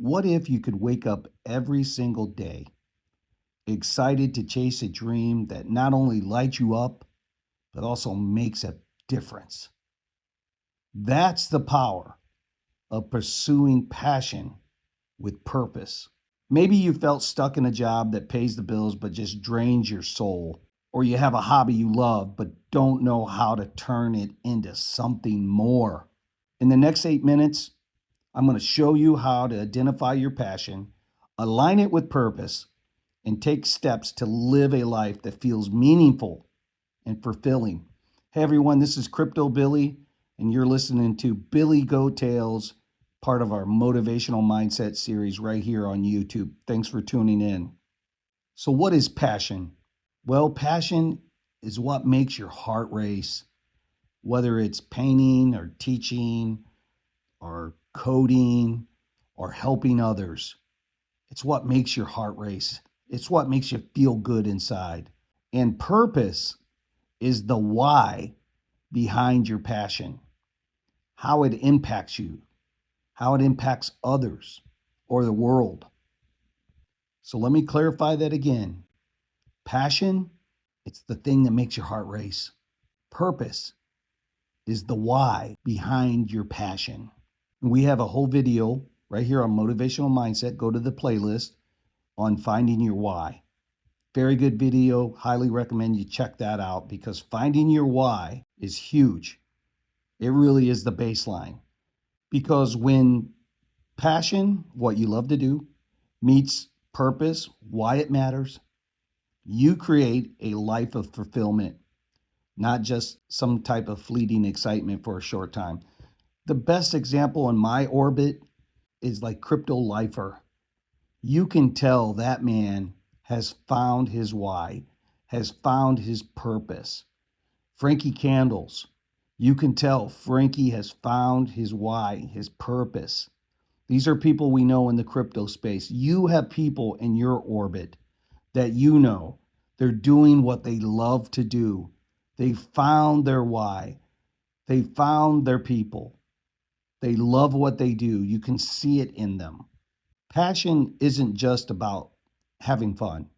What if you could wake up every single day excited to chase a dream that not only lights you up, but also makes a difference? That's the power of pursuing passion with purpose. Maybe you felt stuck in a job that pays the bills but just drains your soul, or you have a hobby you love but don't know how to turn it into something more. In the next 8 minutes, I'm going to show you how to identify your passion, align it with purpose, and take steps to live a life that feels meaningful and fulfilling. Hey everyone, this is Crypto Billy, and you're listening to BillyGoatTales, part of our motivational mindset series right here on YouTube. Thanks for tuning in. So, what is passion? Well, passion is what makes your heart race, whether it's painting or teaching or coding or helping others. It's what makes your heart race. It's what makes you feel good inside. And purpose is the why behind your passion, how it impacts you, how it impacts others or the world. So let me clarify that again. Passion, it's the thing that makes your heart race. Purpose is the why behind your passion. And we have a whole video right here on Motivational Mindset. Go to the playlist on finding your why. Very good video. Highly recommend you check that out because finding your why is huge. It really is the baseline. Because when passion, what you love to do, meets purpose, why it matters, you create a life of fulfillment, not just some type of fleeting excitement for a short time. The best example in my orbit is like Crypto Lifer. You can tell that man has found his why, has found his purpose. Frankie Candles, you can tell Frankie has found his why, his purpose. These are people we know in the crypto space. You have people in your orbit that you know they're doing what they love to do. They found their why. They found their people. They love what they do. You can see it in them. Passion isn't just about having fun.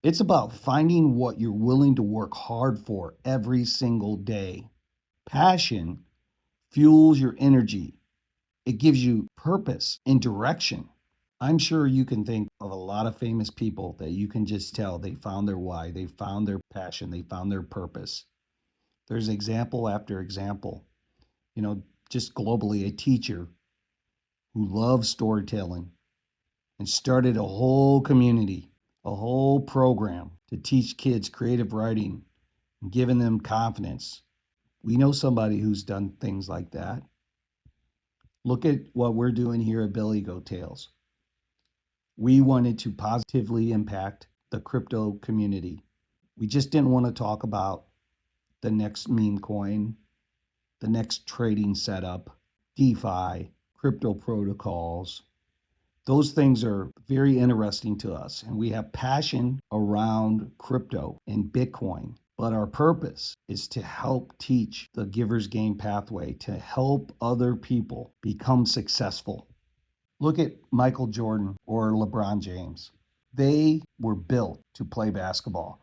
It's about finding what you're willing to work hard for every single day. Passion fuels your energy. It gives you purpose and direction. I'm sure you can think of a lot of famous people that you can just tell they found their why, they found their passion, they found their purpose. There's example after example. Just globally, a teacher who loves storytelling and started a whole community, a whole program to teach kids creative writing and giving them confidence. We know somebody who's done things like that. Look at what we're doing here at BillyGoatTales. We wanted to positively impact the crypto community. We just didn't want to talk about the next meme coin, the next trading setup, DeFi, crypto protocols. Those things are very interesting to us, and we have passion around crypto and Bitcoin. But our purpose is to help teach the giver's gain pathway, to help other people become successful. Look at Michael Jordan or LeBron James. They were built to play basketball,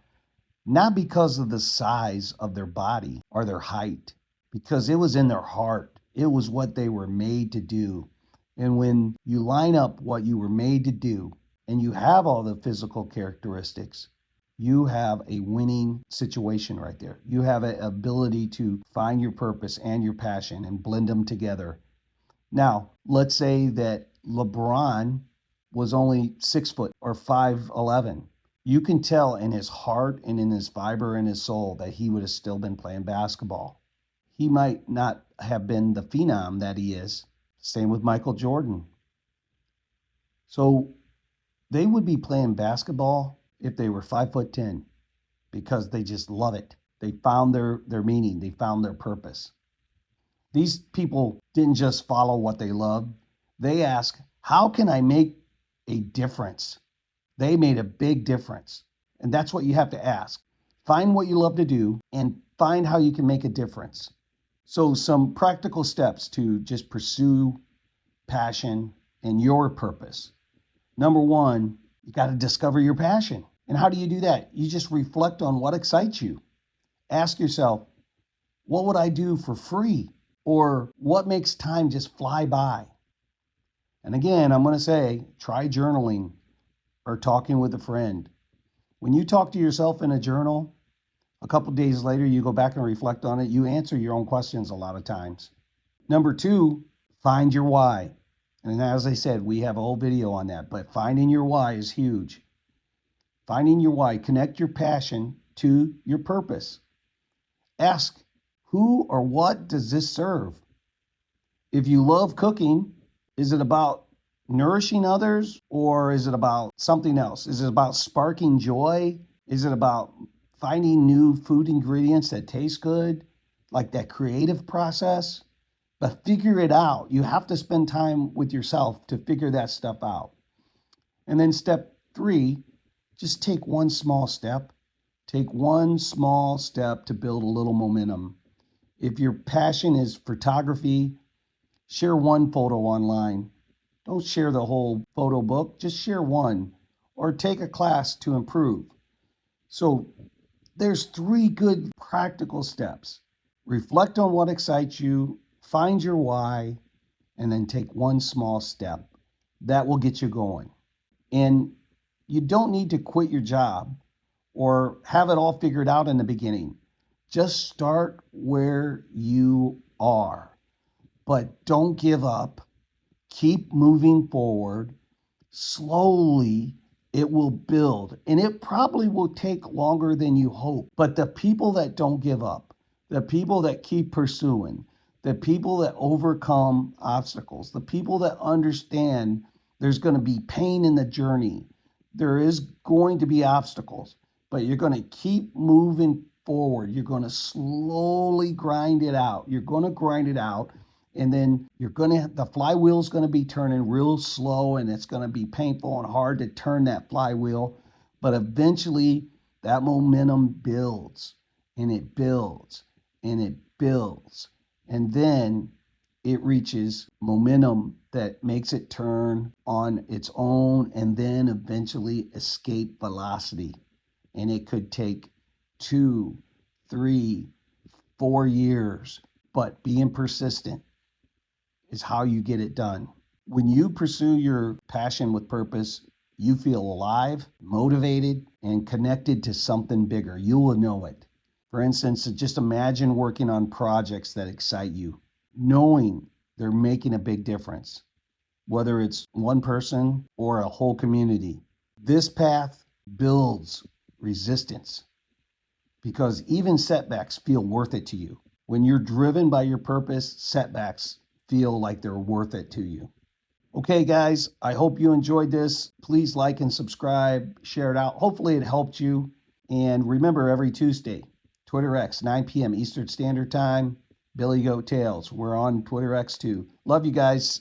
not because of the size of their body or their height, because it was in their heart. It was what they were made to do. And when you line up what you were made to do and you have all the physical characteristics, you have a winning situation right there. You have an ability to find your purpose and your passion and blend them together. Now, let's say that LeBron was only 6 foot or 5'11". You can tell in his heart and in his fiber and his soul that he would have still been playing basketball. He might not have been the phenom that he is. Same with Michael Jordan. So they would be playing basketball if they were 5'10", because they just love it. They found their meaning. They found their purpose. These people didn't just follow what they loved. They asked, how can I make a difference? They made a big difference. And that's what you have to ask. Find what you love to do and find how you can make a difference. So some practical steps to just pursue passion and your purpose. Number one, you got to discover your passion. And how do you do that? You just reflect on what excites you. Ask yourself, what would I do for free? Or what makes time just fly by? And again, I'm going to say, try journaling or talking with a friend. When you talk to yourself in a journal, a couple days later, you go back and reflect on it. You answer your own questions a lot of times. Number two, find your why. And as I said, we have a whole video on that, but finding your why is huge. Finding your why, connect your passion to your purpose. Ask, who or what does this serve? If you love cooking, is it about nourishing others or is it about something else? Is it about sparking joy? Is it about finding new food ingredients that taste good, like that creative process? But figure it out. You have to spend time with yourself to figure that stuff out. And then step three, just take one small step. Take one small step to build a little momentum. If your passion is photography, share one photo online. Don't share the whole photo book, just share one, or take a class to improve. So there's three good practical steps. Reflect on what excites you, find your why, and then take one small step. That will get you going. And you don't need to quit your job or have it all figured out in the beginning. Just start where you are. But don't give up. Keep moving forward. Slowly, it will build. And it probably will take longer than you hope. But the people that don't give up, the people that keep pursuing, the people that overcome obstacles, the people that understand there's going to be pain in the journey, there is going to be obstacles, but you're going to keep moving forward. You're going to slowly grind it out. You're going to grind it out. And then the flywheel's going to be turning real slow, and it's going to be painful and hard to turn that flywheel. But eventually that momentum builds and it builds and it builds. And then it reaches momentum that makes it turn on its own and then eventually escape velocity. And it could take 2, 3, 4 years, but being persistent is how you get it done. When you pursue your passion with purpose, you feel alive, motivated, and connected to something bigger. You will know it. For instance, just imagine working on projects that excite you, knowing they're making a big difference, whether it's one person or a whole community. This path builds resistance because even setbacks feel worth it to you. When you're driven by your purpose, setbacks feel like they're worth it to you. Okay, guys, I hope you enjoyed this. Please like and subscribe, share it out. Hopefully it helped you. And remember, every Tuesday, Twitter X, 9 p.m. Eastern Standard Time, BillyGoatTales. We're on Twitter X too. Love you guys.